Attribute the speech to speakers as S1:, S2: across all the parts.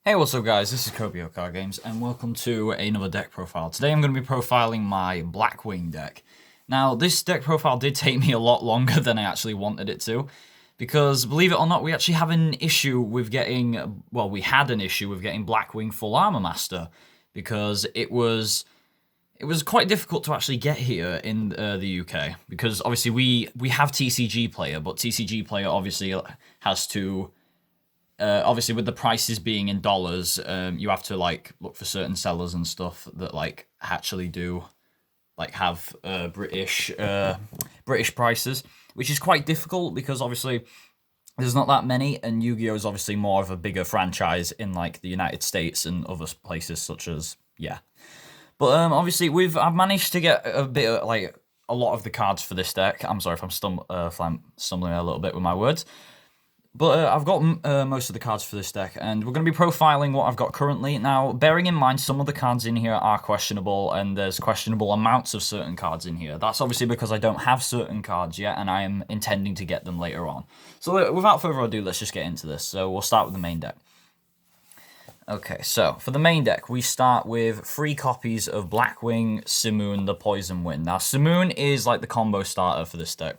S1: Hey, what's up guys, this is Kobio Card Games, and welcome to another deck profile. Today I'm going to be profiling my Blackwing deck. Now, this deck profile did take me a lot longer than I actually wanted it to, because believe it or not, we actually have an issue with getting, well, we had an issue with getting Blackwing Full Armor Master, because it was quite difficult to actually get here in the UK, because obviously we have TCG Player, but TCG Player obviously has to... obviously, with the prices being in dollars, you have to like look for certain sellers and stuff that like actually do like have British prices, which is quite difficult because obviously there's not that many, and Yu-Gi-Oh is obviously more of a bigger franchise in like the United States and other places such as But obviously I've managed to get a bit of, like a lot of the cards for this deck. I'm sorry if I'm stumbling a little bit with my words. But I've got most of the cards for this deck, and we're going to be profiling what I've got currently. Now, bearing in mind some of the cards in here are questionable, and there's questionable amounts of certain cards in here. That's obviously because I don't have certain cards yet, and I am intending to get them later on. So without further ado, let's just get into this. So we'll start with the main deck. Okay, so for the main deck, we start with 3 copies of Blackwing, Simoon, the Poison Wind. Now, Simoon is like the combo starter for this deck.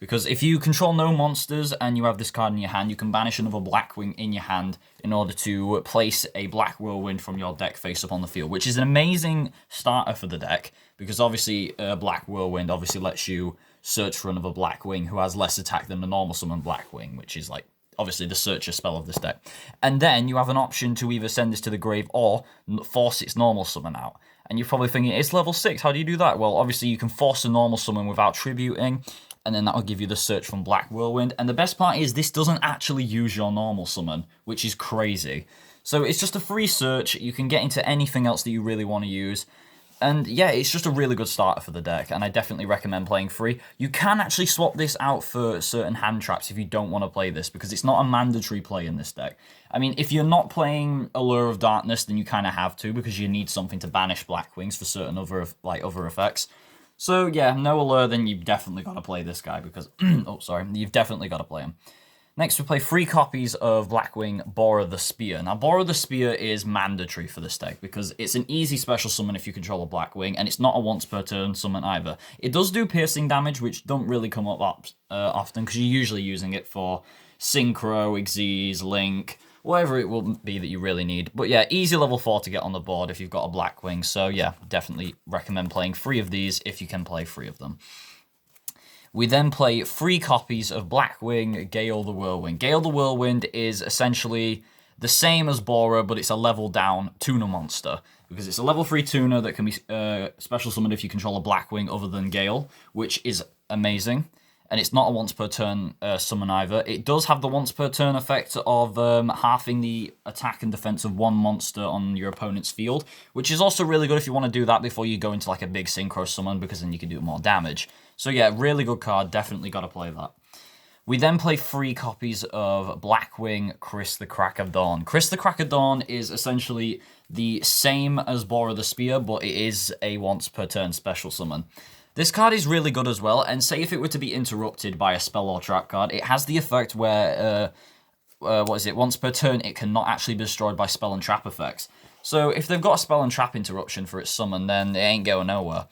S1: Because if you control no monsters and you have this card in your hand, you can banish another Blackwing in your hand in order to place a Black Whirlwind from your deck face up on the field, which is an amazing starter for the deck, because obviously Black Whirlwind obviously lets you search for another Blackwing who has less attack than the normal summon Blackwing, which is like obviously the searcher spell of this deck. And then you have an option to either send this to the grave or force its normal summon out. And you're probably thinking, it's level 6, how do you do that? Well, obviously you can force a normal summon without tributing, and then that'll give you the search from Black Whirlwind. And the best part is this doesn't actually use your normal summon, which is crazy. So it's just a free search. You can get into anything else that you really want to use. And yeah, it's just a really good starter for the deck, and I definitely recommend playing free. You can actually swap this out for certain hand traps if you don't want to play this, because it's not a mandatory play in this deck. I mean, if you're not playing Allure of Darkness, then you kind of have to, because you need something to banish Blackwings for certain other effects. So yeah, no Allure, then you've definitely got to play this guy, because... oh, sorry. You've definitely got to play him. Next, we play 3 copies of Blackwing, Borer the Spear. Now, Borer the Spear is mandatory for this deck, because it's an easy special summon if you control a Blackwing, and it's not a once-per-turn summon either. It does do piercing damage, which don't really come up often, because you're usually using it for Synchro, Xyz, Link, whatever it will be that you really need. But yeah, easy level 4 to get on the board if you've got a Blackwing, so yeah, definitely recommend playing 3 of these if you can play 3 of them. We then play 3 copies of Blackwing, Gale the Whirlwind. Gale the Whirlwind is essentially the same as Borer, but it's a level down tuner monster, because it's a level 3 tuner that can be special summoned if you control a Blackwing other than Gale, which is amazing. And it's not a once per turn summon either. It does have the once per turn effect of halving the attack and defense of 1 monster on your opponent's field, which is also really good if you want to do that before you go into like a big synchro summon, because then you can do more damage. So yeah, really good card, definitely got to play that. We then play 3 copies of Blackwing, Chris the Crack of Dawn. Chris the Crack of Dawn is essentially the same as Borer the Spear, but it is a once per turn special summon. This card is really good as well, and say if it were to be interrupted by a spell or trap card, it has the effect where, once per turn, it cannot actually be destroyed by spell and trap effects. So if they've got a spell and trap interruption for its summon, then it ain't going nowhere.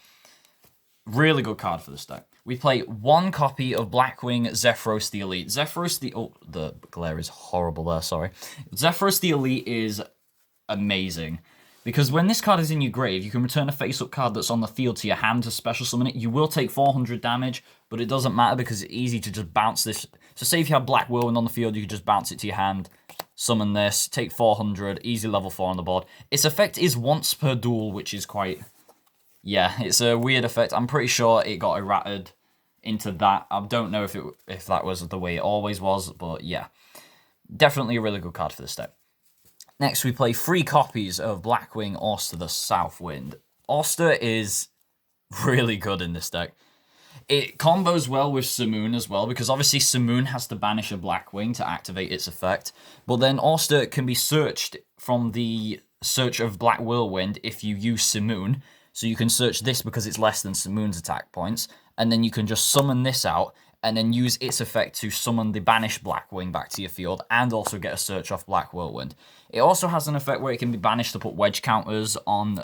S1: Really good card for this deck. We play 1 copy of Blackwing, Zephyros the Elite. Zephyros the... oh, the glare is horrible there, sorry. Zephyros the Elite is amazing, because when this card is in your grave, you can return a face-up card that's on the field to your hand to special summon it. You will take 400 damage, but it doesn't matter because it's easy to just bounce this. So say if you have Black Whirlwind on the field, you can just bounce it to your hand, summon this, take 400, easy level 4 on the board. Its effect is once per duel, which is quite... yeah, it's a weird effect. I'm pretty sure it got errated into that. I don't know if that was the way it always was, but yeah. Definitely a really good card for this deck. Next, we play 3 copies of Blackwing, Auster the Southwind. Auster is really good in this deck. It combos well with Simoon as well, because obviously Simoon has to banish a Blackwing to activate its effect, but then Auster can be searched from the search of Black Whirlwind if you use Simoon. So you can search this because it's less than Simoon's attack points, and then you can just summon this out, and then use its effect to summon the banished Blackwing back to your field, and also get a search off Black Whirlwind. It also has an effect where it can be banished to put wedge counters on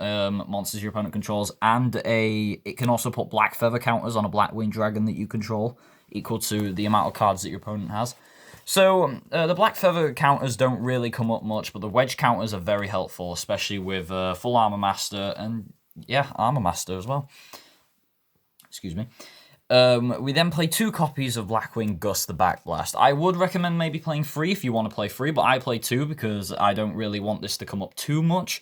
S1: monsters your opponent controls, and it can also put black feather counters on a Blackwing dragon that you control, equal to the amount of cards that your opponent has. So the black feather counters don't really come up much, but the wedge counters are very helpful, especially with full armor master and armor master as well. Excuse me. We then play 2 copies of Blackwing Gust the Backblast. I would recommend maybe playing 3 if you want to play 3, but I play 2 because I don't really want this to come up too much.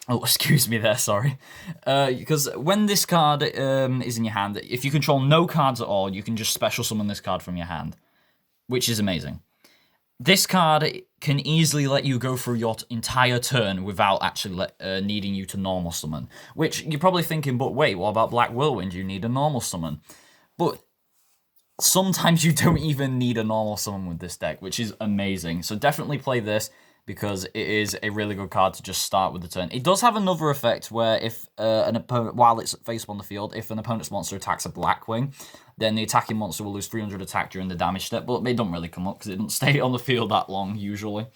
S1: Oh, excuse me there, sorry. Because when this card is in your hand, if you control no cards at all, you can just special summon this card from your hand, which is amazing. This card can easily let you go through your entire turn without actually needing you to normal summon. Which you're probably thinking, but wait, what about Black Whirlwind? You need a normal summon. But sometimes you don't even need a normal summon with this deck, which is amazing. So definitely play this, because it is a really good card to just start with the turn. It does have another effect where if an opponent, while it's face up on the field, if an opponent's monster attacks a Blackwing, then the attacking monster will lose 300 attack during the damage step, but they don't really come up because it doesn't stay on the field that long, usually.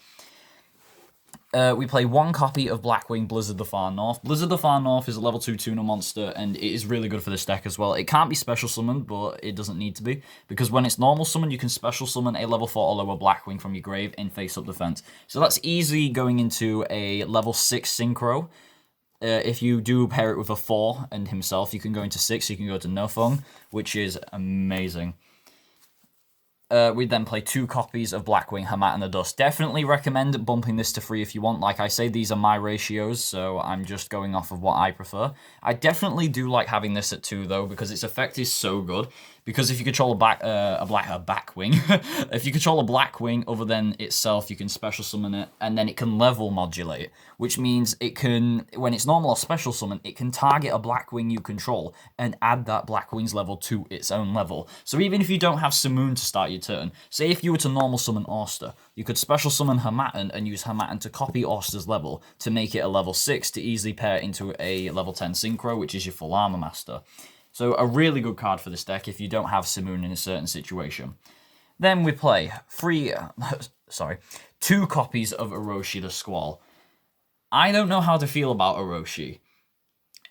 S1: We play 1 copy of Blackwing Blizzard the Far North. Blizzard the Far North is a level 2 tuner monster, and it is really good for this deck as well. It can't be special summoned, but it doesn't need to be, because when it's normal summon, you can special summon a level 4 or lower Blackwing from your grave in face-up defense. So that's easy going into a level 6 Synchro. If you do pair it with a 4 and himself, you can go into 6, you can go to Nofung, which is amazing. We then play 2 copies of Blackwing Hamat and the Dust. Definitely recommend bumping this to 3 if you want. Like I say, these are my ratios, so I'm just going off of what I prefer. I definitely do like having this at 2 though, because its effect is so good. Because if you control a Blackwing, if you control a Blackwing other than itself, you can special summon it, and then it can level modulate, which means it can, when it's normal or special summon, it can target a Blackwing you control and add that Blackwing's level to its own level. So even if you don't have Simoon to start your turn, say if you were to normal summon Orster, you could special summon Hamatan and use Hamatan to copy Orster's level to make it a level 6 to easily pair it into a level 10 Synchro, which is your full armor master. So a really good card for this deck if you don't have Simoon in a certain situation. Then we play 2 copies of Orochi the Squall. I don't know how to feel about Orochi.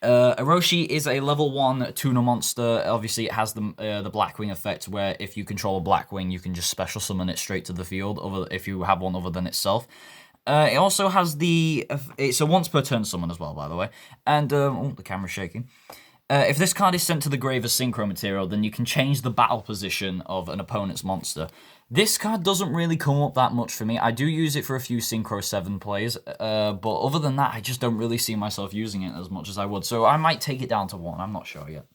S1: Orochi is a level 1 tuner monster. Obviously, it has the Blackwing effect, where if you control a Blackwing, you can just special summon it straight to the field, if you have one other than itself. It also has it's a once per turn summon as well, by the way. And, the camera's shaking. If this card is sent to the grave as Synchro material, then you can change the battle position of an opponent's monster. This card doesn't really come up that much for me. I do use it for a few Synchro 7 plays, but other than that, I just don't really see myself using it as much as I would. So I might take it down to 1, I'm not sure yet.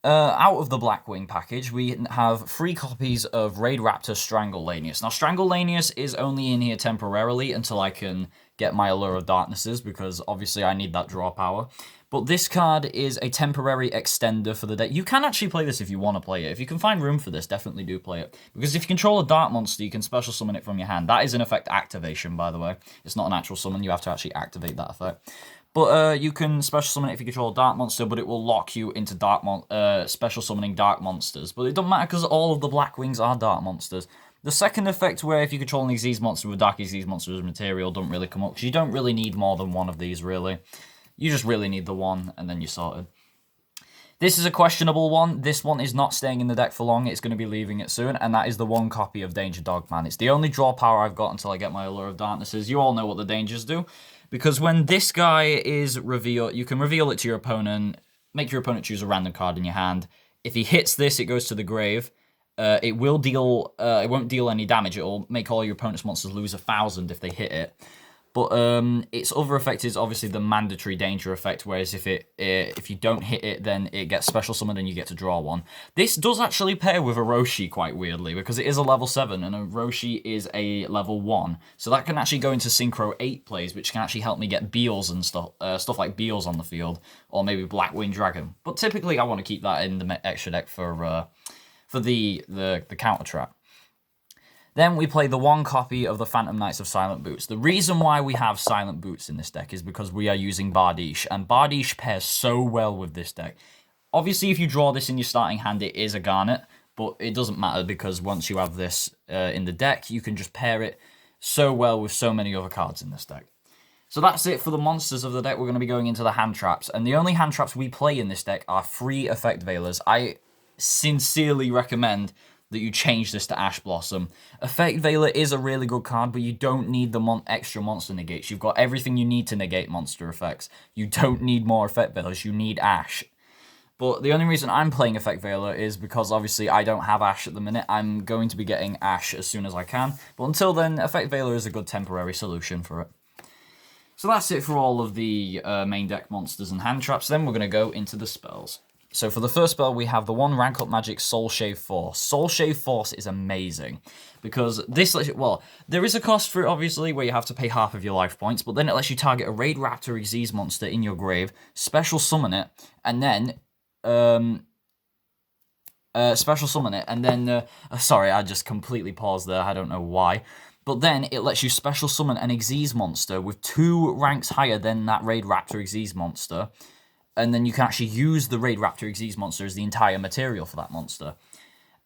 S1: Out of the Blackwing package, we have 3 copies of Raid Raptor Stranglelanius. Now, Stranglelanius is only in here temporarily until I can get my Allure of Darknesses, because obviously I need that draw power. But this card is a temporary extender for the deck. You can actually play this if you want to play it. If you can find room for this, definitely do play it. Because if you control a Dark monster, you can special summon it from your hand. That is in effect activation, by the way. It's not an actual summon, you have to actually activate that effect. But you can special summon it if you control a Dark monster, but it will lock you into special summoning Dark monsters. But it doesn't matter because all of the Blackwings are Dark monsters. The second effect, where if you control an Xyz monster with Dark Xyz monster as material, doesn't really come up, because you don't really need more than 1 of these, really. You just really need the 1, and then you're sorted. This is a questionable one. This one is not staying in the deck for long. It's going to be leaving it soon, and that is the 1 copy of Danger Dogman. It's the only draw power I've got until I get my Allure of Darknesses. You all know what the dangers do, because when this guy is revealed, you can reveal it to your opponent, make your opponent choose a random card in your hand. If he hits this, it goes to the grave. It won't deal any damage. It'll make all your opponent's monsters lose 1,000 if they hit it. But its other effect is obviously the mandatory danger effect, whereas if you don't hit it, then it gets special summoned and you get to draw 1. This does actually pair with Orochi quite weirdly, because it is a level 7 and Orochi is a level 1. So that can actually go into Synchro 8 plays, which can actually help me get Beals and stuff like Beals on the field, or maybe Blackwing Dragon. But typically I want to keep that in the extra deck for the counter trap. Then we play the 1 copy of the Phantom Knights of Silent Boots. The reason why we have Silent Boots in this deck is because we are using Bardiche, and Bardiche pairs so well with this deck. Obviously, if you draw this in your starting hand, it is a Garnet, but it doesn't matter because once you have this in the deck, you can just pair it so well with so many other cards in this deck. So that's it for the monsters of the deck. We're going to be going into the hand traps, and the only hand traps we play in this deck are free Effect Veilers. I sincerely recommend that you change this to Ash Blossom. Effect Veiler is a really good card, but you don't need the extra monster negates. You've got everything you need to negate monster effects. You don't need more Effect Veilers, you need Ash. But the only reason I'm playing Effect Veiler is because obviously I don't have Ash at the minute. I'm going to be getting Ash as soon as I can. But until then, Effect Veiler is a good temporary solution for it. So that's it for all of the main deck monsters and hand traps. Then we're going to go into the spells. So for the first spell, we have the 1 rank up magic Soul Shave Force. Soul Shave Force is amazing because this lets you, well, there is a cost for it obviously where you have to pay half of your life points, but then it lets you target a Raid Raptor Xyz monster in your grave, special summon it, and then special summon it, and then sorry, I just completely paused there. I don't know why. But then it lets you special summon an Xyz monster with 2 ranks higher than that Raid Raptor Xyz monster. And then you can actually use the Raid Raptor Xyz monster as the entire material for that monster.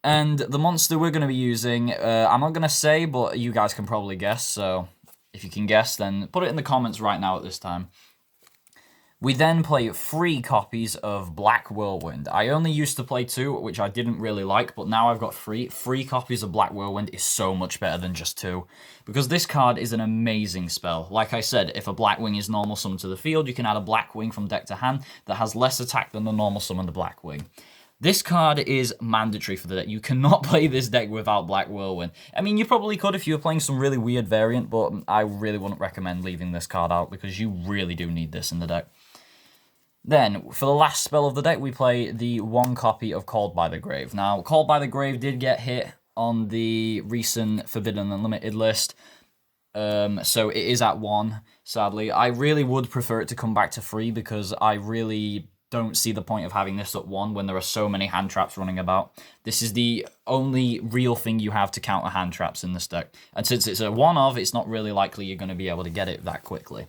S1: And the monster we're going to be using, I'm not going to say, but you guys can probably guess. So if you can guess, then put it in the comments right now at this time. We then play 3 copies of Black Whirlwind. I only used to play 2, which I didn't really like, but now I've got 3. 3 copies of Black Whirlwind is so much better than just 2, because this card is an amazing spell. Like I said, if a Blackwing is normal summoned to the field, you can add a Blackwing from deck to hand that has less attack than the normal summoned Blackwing. This card is mandatory for the deck. You cannot play this deck without Black Whirlwind. I mean, you probably could if you were playing some really weird variant, but I really wouldn't recommend leaving this card out because you really do need this in the deck. Then, for the last spell of the deck, we play the 1 copy of Called by the Grave. Now, Called by the Grave did get hit on the recent Forbidden Unlimited list, so it is at 1, sadly. I really would prefer it to come back to 3 because I really don't see the point of having this at 1 when there are so many hand traps running about. This is the only real thing you have to counter hand traps in this deck. And since it's a 1 of, it's not really likely you're going to be able to get it that quickly.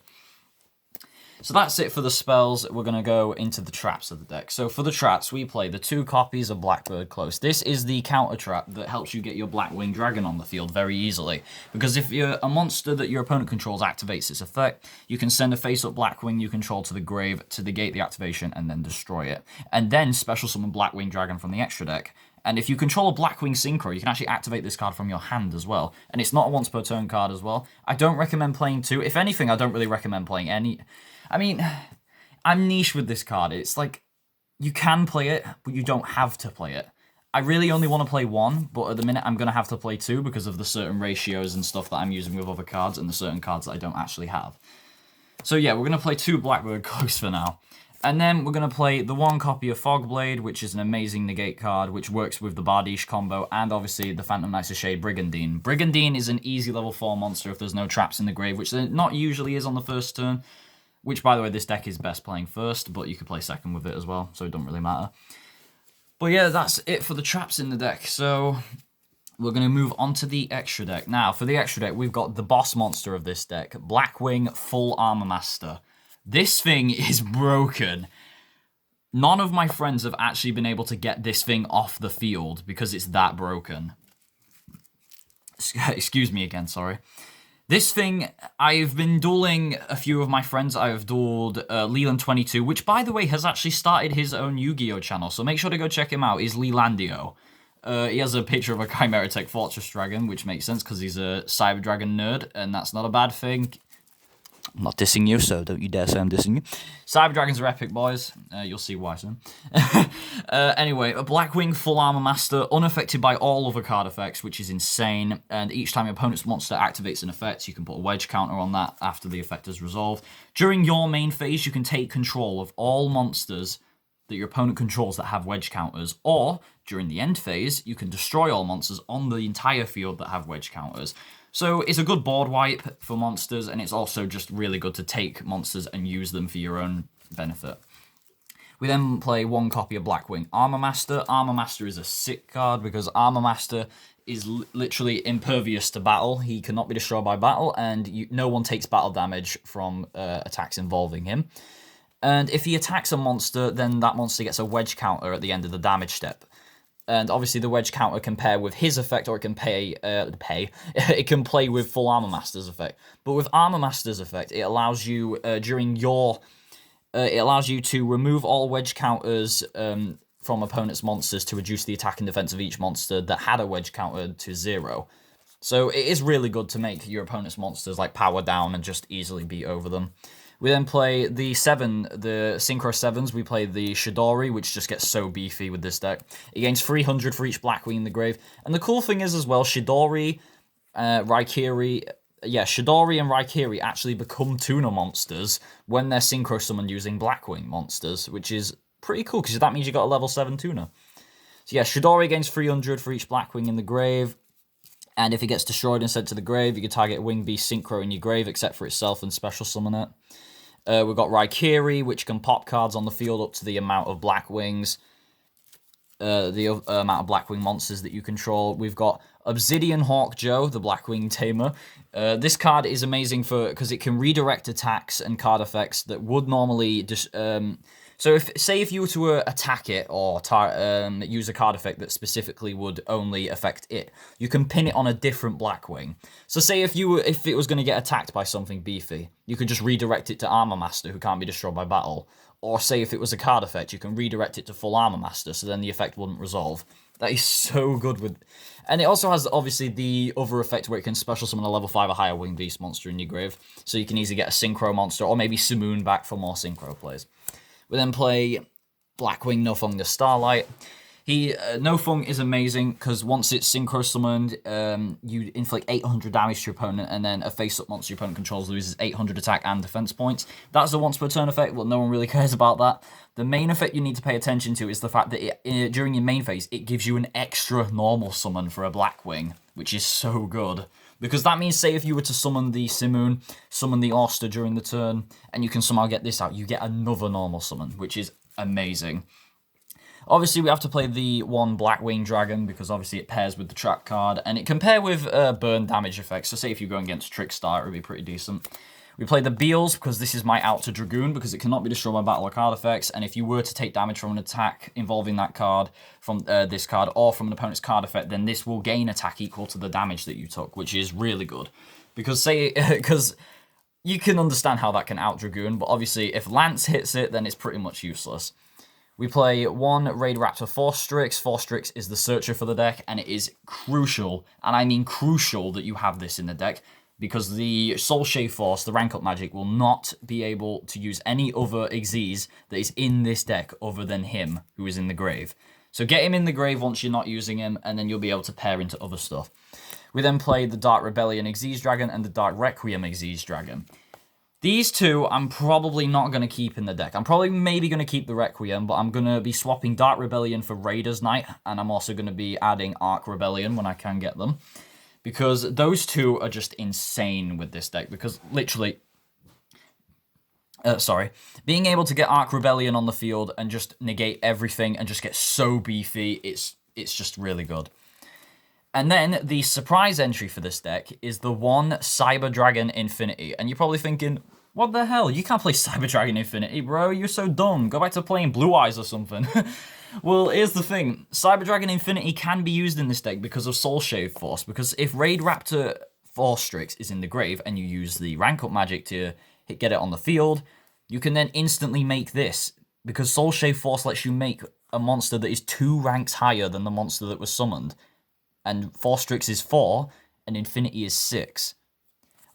S1: So that's it for the spells. We're going to go into the traps of the deck. So for the traps, we play the 2 copies of Blackbird Close. This is the counter trap that helps you get your Blackwing Dragon on the field very easily. Because if you're a monster that your opponent controls activates its effect, you can send a face-up Blackwing you control to the grave to negate the activation and then destroy it. And then special summon Blackwing Dragon from the extra deck. And if you control a Blackwing Synchro, you can actually activate this card from your hand as well. And it's not a once per turn card as well. I don't recommend playing 2. If anything, I don't really recommend playing any. I mean, I'm niche with this card. It's like, you can play it, but you don't have to play it. I really only want to play 1, but at the minute I'm going to have to play 2 because of the certain ratios and stuff that I'm using with other cards and the certain cards that I don't actually have. So yeah, we're going to play 2 Blackbird Cloaks for now. And then we're going to play the 1 copy of Fogblade, which is an amazing negate card, which works with the Bardiche combo, and obviously the Phantom Knights of Shade Brigandine. Brigandine is an easy level 4 monster if there's no traps in the grave, which there not usually is on the first turn. Which, by the way, this deck is best playing first, but you could play second with it as well, so it doesn't really matter. But yeah, that's it for the traps in the deck. So we're going to move on to the extra deck. Now, for the extra deck, we've got the boss monster of this deck, Blackwing Full Armor Master. This thing is broken. None of my friends have actually been able to get this thing off the field because it's that broken. Excuse me again, sorry. This thing, I've been dueling a few of my friends. I've dueled Leland22, which, by the way, has actually started his own Yu-Gi-Oh! Channel, so make sure to go check him out. He's Lelandio. He has a picture of a Chimera Tech Fortress Dragon, which makes sense because he's a Cyber Dragon nerd, and that's not a bad thing. I'm not dissing you, so don't you dare say I'm dissing you. Cyber Dragons are epic, boys. You'll see why soon. Anyway, a Blackwing Full Armor Master, unaffected by all other card effects, which is insane. And each time your opponent's monster activates an effect, you can put a wedge counter on that after the effect is resolved. During your main phase, you can take control of all monsters that your opponent controls that have wedge counters. Or, during the end phase, you can destroy all monsters on the entire field that have wedge counters. So it's a good board wipe for monsters, and it's also just really good to take monsters and use them for your own benefit. We then play 1 copy of Blackwing Armor Master. Armor Master is a sick card because Armor Master is literally impervious to battle. He cannot be destroyed by battle, and no one takes battle damage from attacks involving him. And if he attacks a monster, then that monster gets a wedge counter at the end of the damage step. And obviously the wedge counter can pair with his effect, or it can it can play with full Armor Master's effect. But with Armor Master's effect, it allows you it allows you to remove all wedge counters from opponent's monsters to reduce the attack and defense of each monster that had a wedge counter to 0. So it is really good to make your opponent's monsters like power down and just easily beat over them. We then play the Synchro 7s. We play the Shidori, which just gets so beefy with this deck. It gains 300 for each Blackwing in the grave. And the cool thing is as well, Shidori and Raikiri actually become tuner monsters when they're Synchro summoned using Blackwing monsters, which is pretty cool, because that means you got a level 7 tuner. So yeah, Shidori gains 300 for each Blackwing in the grave. And if it gets destroyed and sent to the grave, you can target a Wing Beast Synchro in your grave, except for itself, and special summon it. We've got Raikiri, which can pop cards on the field up to the amount of Blackwings. The amount of Blackwing monsters that you control. We've got Obsidian Hawk Joe, the Blackwing Tamer. This card is amazing because it can redirect attacks and card effects that would normally so if you were to attack it or use a card effect that specifically would only affect it, you can pin it on a different Blackwing. So say if it was going to get attacked by something beefy, you could just redirect it to Armor Master, who can't be destroyed by battle. Or say if it was a card effect, you can redirect it to full Armor Master, so then the effect wouldn't resolve. That is so good with... And it also has, obviously, the other effect where it can special summon a level 5 or higher Winged Beast monster in your grave, so you can easily get a Synchro monster, or maybe Simoon back for more Synchro plays. We then play Blackwing Nofung the Starlight. Nofung is amazing, because once it's Synchro summoned, you inflict 800 damage to your opponent, and then a face-up monster your opponent controls loses 800 attack and defense points. That's a once-per-turn effect, but no one really cares about that. The main effect you need to pay attention to is the fact that during your main phase, it gives you an extra normal summon for a Blackwing, which is so good. Because that means, say, if you were to summon the Simoon, summon the Oster during the turn, and you can somehow get this out, you get another normal summon, which is amazing. Obviously, we have to play the one Blackwing Dragon, because obviously it pairs with the trap card, and it can pair with burn damage effects. So say if you're going against Trickstar, it would be pretty decent. We play the Beals, because this is my out to Dragoon, because it cannot be destroyed by battle or card effects, and if you were to take damage from an attack involving that card, from this card, or from an opponent's card effect, then this will gain attack equal to the damage that you took, which is really good. Because you can understand how that can out Dragoon, but obviously if Lance hits it, then it's pretty much useless. We play one Raid Raptor Forstrix. Forstrix is the searcher for the deck, and it is crucial, and I mean crucial, that you have this in the deck, because the Soul Shave Force, the rank up magic, will not be able to use any other Xyz that is in this deck other than him, who is in the grave. So get him in the grave once you're not using him, and then you'll be able to pair into other stuff. We then play the Dark Rebellion Xyz Dragon and the Dark Requiem Xyz Dragon. These two I'm probably not going to keep in the deck. I'm probably maybe going to keep the Requiem, but I'm going to be swapping Dark Rebellion for Raiders Knight, and I'm also going to be adding Arc Rebellion when I can get them. Because those two are just insane with this deck, because literally... being able to get Arc Rebellion on the field and just negate everything and just get so beefy, it's just really good. And then the surprise entry for this deck is the one Cyber Dragon Infinity. And you're probably thinking, what the hell? You can't play Cyber Dragon Infinity, bro. You're so dumb. Go back to playing Blue Eyes or something. Well, here's the thing. Cyber Dragon Infinity can be used in this deck because of Soul Shave Force. Because if Raid Raptor Forstrix is in the grave and you use the rank up magic to get it on the field, you can then instantly make this. Because Soul Shave Force lets you make a monster that is 2 ranks higher than the monster that was summoned. And Forstrix is 4, and Infinity is 6.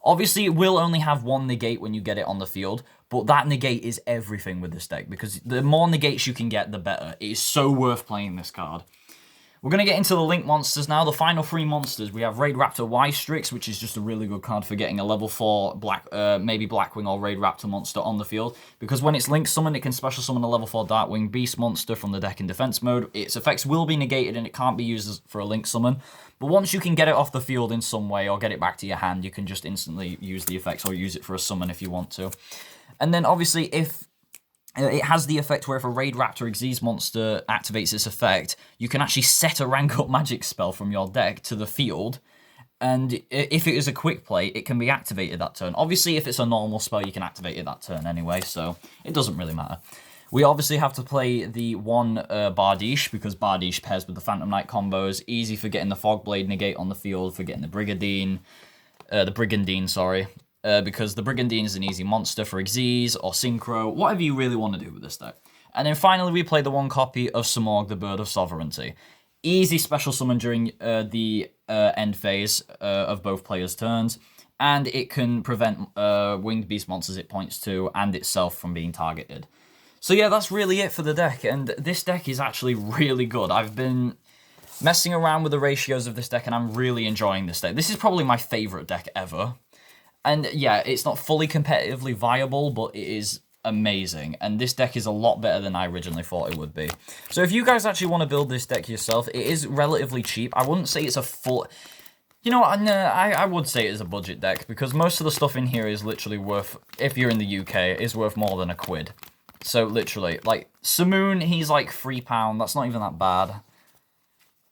S1: Obviously, it will only have 1 negate when you get it on the field, but that negate is everything with this deck, because the more negates you can get, the better. It is so worth playing this card. We're going to get into the Link monsters now. The final 3 monsters. We have Raid Raptor Y-Strix, which is just a really good card for getting a level 4 maybe Blackwing or Raid Raptor monster on the field. Because when it's Link summoned, it can special summon a level 4 Darkwing Beast monster from the deck in defense mode. Its effects will be negated and it can't be used for a Link summon. But once you can get it off the field in some way or get it back to your hand, you can just instantly use the effects or use it for a summon if you want to. And then obviously if... it has the effect where if a Raid Raptor Xyz monster activates its effect, you can actually set a rank up magic spell from your deck to the field, And if it is a quick play, it can be activated that turn. Obviously, if it's a normal spell, you can activate it that turn anyway, so it doesn't really matter. We obviously have to play the one Bardiche, because Bardiche pairs with the Phantom Knight combos. Easy for getting the Fogblade negate on the field, for getting the Brigandine, sorry. Because the Brigandine is an easy monster for Xyz or Synchro, whatever you really want to do with this deck. And then finally, we play the one copy of Samorg, the Bird of Sovereignty. Easy special summon during the end phase of both players' turns, and it can prevent winged beast monsters it points to and itself from being targeted. So yeah, that's really it for the deck, and this deck is actually really good. I've been messing around with the ratios of this deck, and I'm really enjoying this deck. This is probably my favorite deck ever. And yeah, it's not fully competitively viable, but it is amazing. And this deck is a lot better than I originally thought it would be. So if you guys actually want to build this deck yourself, it is relatively cheap. I wouldn't say it's a full... You know what, I would say it is a budget deck, because most of the stuff in here is literally worth, if you're in the UK, is worth more than £1. So literally, like, Simoon, he's like £3, that's not even that bad.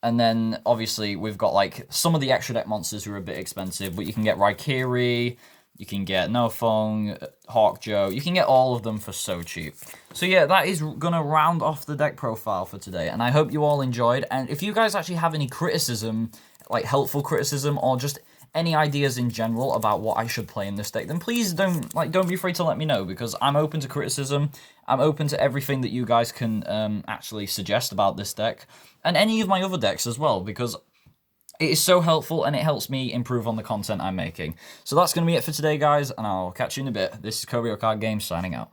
S1: And then, obviously, we've got, like, some of the extra deck monsters who are a bit expensive, but you can get Raikiri, you can get Nofong, Hawkjoe, you can get all of them for so cheap. So yeah, that is going to round off the deck profile for today, and I hope you all enjoyed. And if you guys actually have any criticism, like helpful criticism, or just any ideas in general about what I should play in this deck, then please don't be afraid to let me know, because I'm open to criticism. I'm open to everything that you guys can actually suggest about this deck, and any of my other decks as well, because it is so helpful and it helps me improve on the content I'm making. So that's going to be it for today, guys, and I'll catch you in a bit. This is Kobe Card Games signing out.